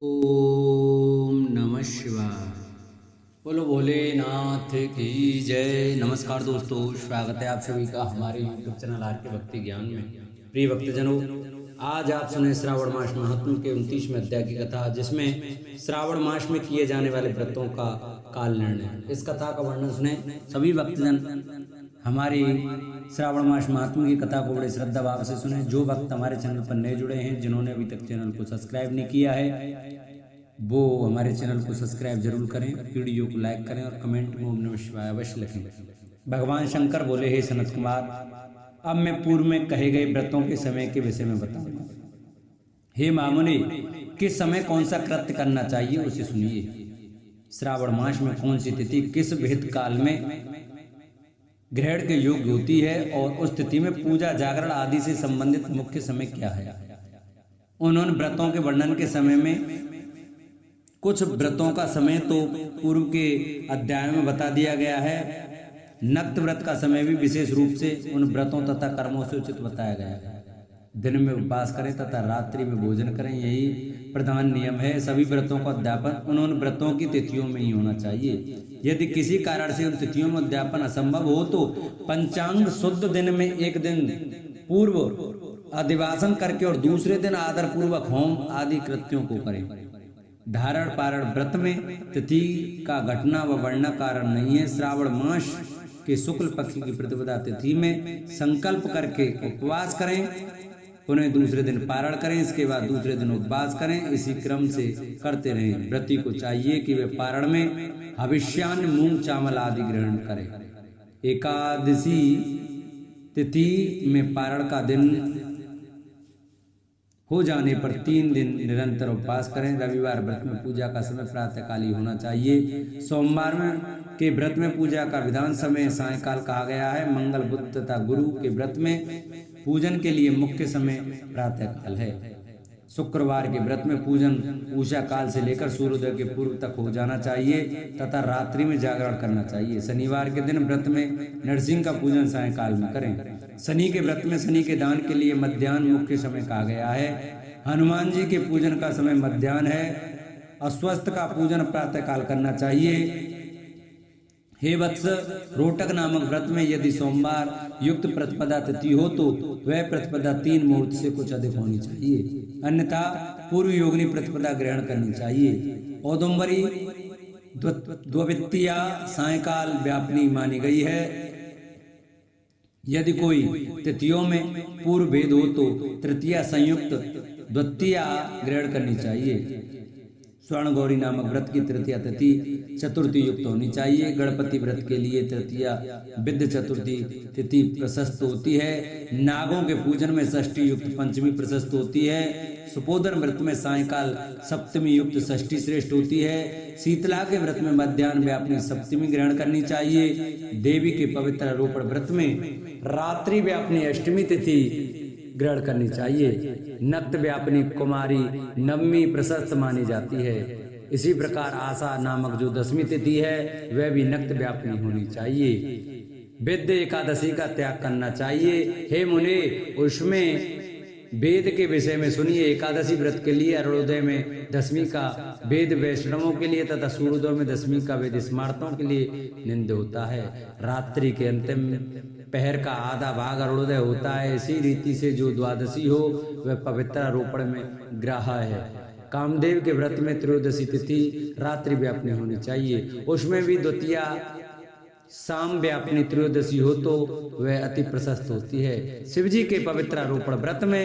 ओम नमः शिवाय। बोलो भोलेनाथ की जय। नमस्कार दोस्तों, स्वागत है आप सभी का हमारे यूट्यूब चैनल आर के भक्ति ज्ञान में। प्रिय भक्तजनों, आज आप सुने श्रावण मास महात्म्य के 29वें अध्याय की कथा, जिसमें श्रावण मास में किए जाने वाले व्रतों का काल निर्णय। इस कथा का वर्णन सुने सभी भक्तजन। हमारी श्रावण मास महात्म्य की कथा को बड़े श्रद्धा भाव से सुने। जो भक्त हमारे चैनल पर नए जुड़े हैं, जिन्होंने अभी तक चैनल को सब्सक्राइब नहीं किया है, वो हमारे चैनल को सब्सक्राइब जरूर करें, वीडियो को लाइक करें और कमेंट में ओम नमः शिवाय अवश्य लिखें। भगवान शंकर बोले, हे सनत कुमार, अब मैं पूर्व में कहे गए व्रतों के समय के विषय में बताऊंगा। हे मामुनि, किस समय कौन सा कृत्य करना चाहिए उसे सुनिए। श्रावण मास में कौन सी तिथि किस विहित काल में ग्रहण के योग्य होती है और उस तिथि में पूजा जागरण आदि से संबंधित मुख्य समय क्या है। उन्होंने व्रतों के वर्णन के समय में कुछ व्रतों का समय तो पूर्व के अध्याय में बता दिया गया है। नक्त व्रत का समय भी विशेष रूप से उन व्रतों तथा कर्मों से उचित बताया गया है। दिन में उपवास करें तथा रात्रि में भोजन करें, यही प्रधान नियम है। सभी व्रतों का अध्यापन उन व्रतों की तिथियों में ही होना चाहिए। यदि किसी कारण से उन तिथियों में अध्यापन असंभव हो तो पंचांग शुद्ध दिन में एक दिन पूर्व अधिवासन करके और दूसरे दिन आदर पूर्वक होम आदि कृत्यों को करें। धारण पारण व्रत में तिथि का घटना व वर्णना कारण नहीं है। श्रावण मास के शुक्ल पक्ष की प्रतिपदा तिथि में संकल्प करके उपवास करें, पुनः दूसरे दिन पारण करें, इसके बाद दूसरे दिन उपवास करें। इसी क्रम से करते रहें। व्रती को चाहिए कि वे पारण में हविष्यान्न, मूंग चावल आदि ग्रहण करें। एकादशी तिथि में पारण का दिन हो जाने पर 3 दिन निरंतर उपवास करें। रविवार व्रत में पूजा का समय प्रातःकाली होना चाहिए। सोमवार में के व्रत में पूजा का विधान समय सायंकाल कहा गया है। मंगल, बुध तथा गुरु के व्रत में पूजन के लिए मुख्य समय प्रातःकाल है। शुक्रवार के व्रत में पूजन उषा काल से लेकर सूर्योदय के पूर्व तक हो जाना चाहिए तथा रात्रि में जागरण करना चाहिए। शनिवार के दिन व्रत में नरसिंह का पूजन सायंकाल में करें। शनि के व्रत में शनि के दान के लिए मध्याह्न मुख्य समय कहा गया है। हनुमान जी के पूजन का समय मध्याह्न है। अस्वस्थ का पूजन प्रातःकाल करना चाहिए। हे वत्स, रोटक नामक व्रत में यदि सोमवार युक्त प्रतिपदा तिथि हो तो वह प्रतिपदा 3 मुहूर्त से कुछ अधिक होनी चाहिए, अन्यथा पूर्व योगिनी प्रतिपदा ग्रहण करनी चाहिए। औदुंबरी द्वितीया सायंकाल व्यापनी मानी गई है। यदि कोई तिथियों में पूर्व भेद हो तो तृतीया संयुक्त द्वितीया ग्रहण करनी चाहिए। स्वर्ण गौरी नामक व्रत की तृतीया तिथि चतुर्थी युक्त होनी चाहिए। गणपति व्रत के लिए तृतीया विद्य चतुर्थी तिथि प्रशस्त होती है। नागों के पूजन में षष्ठी युक्त पंचमी प्रशस्त होती है। सुपोधन व्रत में सायंकाल सप्तमी युक्त षष्ठी श्रेष्ठ होती है। शीतला के व्रत में मध्याह्न व्यापनी सप्तमी ग्रहण करनी चाहिए। देवी के पवित्र आरोपण व्रत में रात्रि व्यापनी अष्टमी तिथि ग्रहण करनी चाहिए। नक्त व्यापनी कुमारी नवमी प्रशस्त मानी जाती है। इसी प्रकार आशा नामक जो 10वीं तिथि है वह भी नक्त व्यापनी होनी चाहिए। वेद एकादशी का त्याग करना चाहिए। हे मुने, उसमें वेद के विषय में सुनिए। एकादशी व्रत के लिए अरुणोदय में 10वीं का वेद वैष्णवों के लिए तथा सूर्योदय में 10वीं का वेद स्मार्तों के लिए निंद होता है। रात्रि के अंतिम पहर का आधा भाग अरुणोदय होता है। इसी रीति से जो द्वादशी हो वह पवित्र आरोपण में ग्राह्य है। कामदेव के व्रत में त्रयोदशी तिथि रात्रि व्यापनी होनी चाहिए। उसमें भी द्वितीया शाम व्यापनी त्रयोदशी हो तो वह अति प्रशस्त होती है। शिवजी के पवित्र आरोपण व्रत में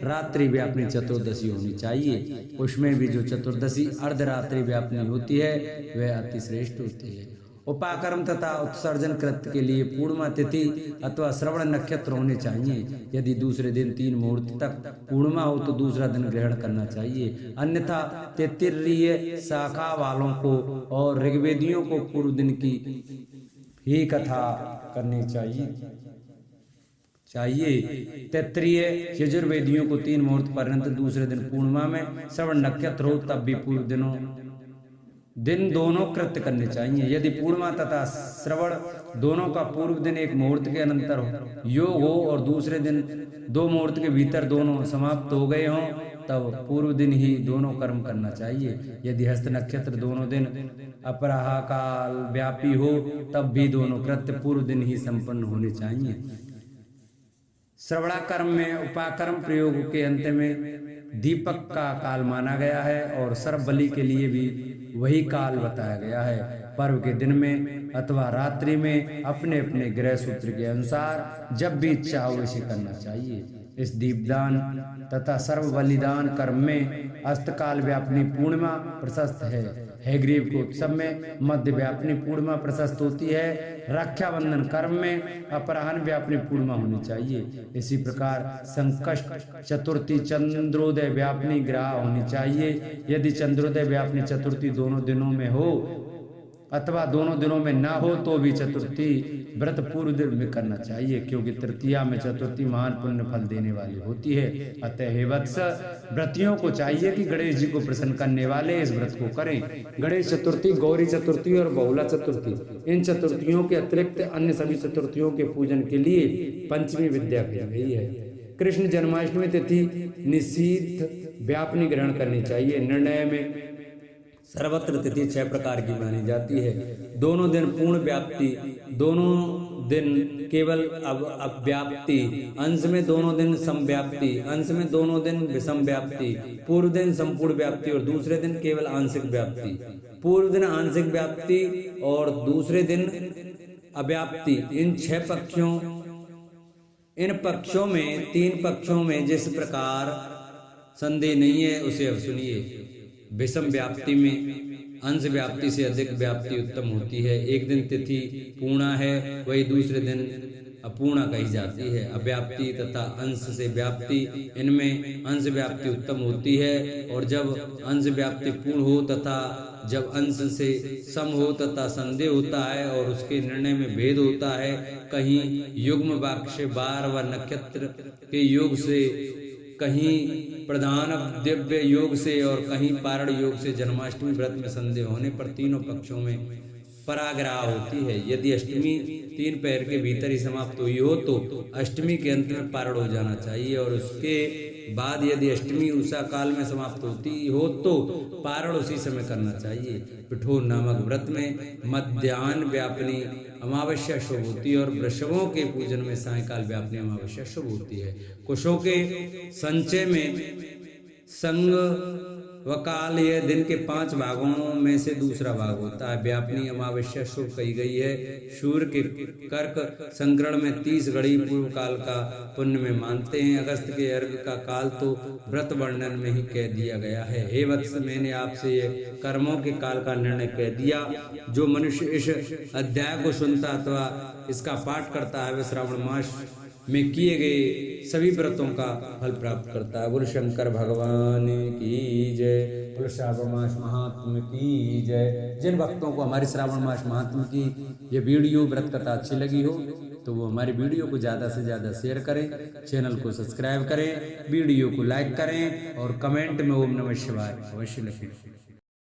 रात्रि व्यापनी चतुर्दशी होनी चाहिए। उसमें भी जो चतुर्दशी अर्धरात्रि व्यापनी होती है वह अति श्रेष्ठ होती है। उपाकर्म तथा उत्सर्जन कृत्य के लिए पूर्णिमा तिथि अथवा श्रवण नक्षत्र होने चाहिए। यदि दूसरे दिन 3 मुहूर्त तक पूर्णिमा हो तो दूसरा दिन ग्रहण करना चाहिए, अन्यथा तैत्तिरीय शाखा वालों को और ऋग्वेदियों को पूर्व दिन की ही कथा करनी चाहिए। तैत्तिरीय यजुर्वेदियों को 3 मुहूर्त पर्यंत दूसरे दिन पूर्णिमा में श्रवण नक्षत्र हो तब भी पूर्व दिन दोनों कृत्य करने चाहिए। यदि पूर्णिमा तथा श्रवण दोनों का पूर्व दिन 1 मुहूर्त के अनंतर योग हो और दूसरे दिन 2 मुहूर्त के भीतर दोनों समाप्त हो गए हों तब पूर्व दिन ही दोनों कर्म करना चाहिए। यदि हस्त नक्षत्र दोनों दिन अपराह काल व्यापी हो तब भी दोनों कृत्य पूर्व दिन ही संपन्न होने चाहिए। श्रवणा कर्म में उपाकर्म प्रयोग के अंत में दीपक का काल माना गया है और सर्व बलि के लिए भी वही काल बताया गया है। पर्व के दिन में अथवा रात्रि में अपने अपने ग्रह सूत्र के अनुसार जब भी इच्छा हो इसे करना चाहिए। इस दीपदान तथा सर्व बलिदान कर्म में अस्तकाल व्यापनी पूर्णिमा प्रशस्त है। हैग्रीव के उत्सव में मध्य व्यापनी पूर्णिमा प्रशस्त होती है। रक्षाबंधन कर्म में अपराह्न व्यापनी पूर्णिमा होनी चाहिए। इसी प्रकार संकष्ट चतुर्थी चंद्रोदय व्यापनी ग्रह होनी चाहिए। यदि चंद्रोदय व्यापनी चतुर्थी दोनों दिनों में हो अथवा दोनों दिनों में ना हो तो भी चतुर्थी व्रत पूर्व दिन में करना चाहिए, क्योंकि तृतीया में चतुर्थी महान पुण्य फल देने वाली होती है। अतः हे वत्स, व्रतियों को चाहिए कि गणेश जी को प्रसन्न करने वाले इस व्रत को करें। गणेश चतुर्थी, गौरी चतुर्थी और बहुला चतुर्थी, इन चतुर्थियों के अतिरिक्त अन्य सभी चतुर्थियों के पूजन के लिए पंचमी विद्या की गई है। कृष्ण जन्माष्टमी तिथि निषिद्ध व्यापनी ग्रहण करनी चाहिए। निर्णय में सर्वत्र तिथि 6 प्रकार की मानी जाती है। दोनों दिन पूर्ण व्याप्ति, दोनों दिन केवल अव्याप्ति, अंश में दोनों दिन समव्याप्ति, अंश में दोनों दिन विषम व्याप्ति, पूर्व दिन संपूर्ण व्याप्ति और दूसरे दिन केवल आंशिक व्याप्ति। पूर्व दिन आंशिक व्याप्ति और दूसरे दिन अव्याप्ति। इन 6 पक्षों, इन पक्षों में 3 पक्षों में जिस प्रकार संदेह नहीं है उसे अब सुनिए। विषम व्याप्ति में अंश व्याप्ति से अधिक व्याप्ति उत्तम होती है। एक दिन तिथि पूर्णा है, वही दूसरे दिन अपूर्णा कही जाती है। अव्याप्ति तथा अंश से व्याप्ति, इनमें अंश व्याप्ति उत्तम होती है। और जब अंश व्याप्ति पूर्ण हो तथा जब अंश से सम हो तथा संदेह होता है और उसके निर्णय में भेद होता है, कहीं युग्म वाक्य से बार व नक्षत्र के योग से, कहीं प्रधान दिव्य योग से और कहीं पारण योग से जन्माष्टमी व्रत में संदेह होने पर तीनों पक्षों में पराग्रह होती है। यदि अष्टमी 3 पैर के भीतर ही समाप्त हुई हो तो अष्टमी के अंत में पारण हो जाना चाहिए और उसके बाद यदि अष्टमी उषा काल में समाप्त होती हो तो पारण उसी समय करना चाहिए। पिठोर नामक व्रत में मध्याह्न व्यापनी अमावस्या शुभ होती है और वृषभों के पूजन में सायकाल व्यापनी अमावस्या शुभ होती है। कुशों के संचय में संग व काल यह दिन के 5 भागों में से दूसरा भाग होता है। व्यापनी अमावस्या शुभ कही गई है। सूर्य के कर्क संग्रहण में 30 घड़ी पूर्व काल का पुण्य में मानते हैं। अगस्त के अर्घ का काल तो व्रत वर्णन में ही कह दिया गया है। हे वत्स, मैंने आपसे ये कर्मों के काल का निर्णय कह दिया। जो मनुष्य इस अध्याय को सुनता अथवा इसका पाठ करता है वह श्रावण मास में किए गए सभी व्रतों का फल प्राप्त करता है। बोलो शंकर भगवान की जय, बोलो श्रावण मास महात्म की जय। जिन भक्तों को हमारी श्रावण मास महात्म की ये वीडियो व्रत कथा अच्छी लगी हो तो वो हमारी वीडियो को ज़्यादा से ज़्यादा शेयर करें, चैनल को सब्सक्राइब करें, वीडियो को लाइक करें और कमेंट में ओम नमः शिवाय अवश्य लिखें।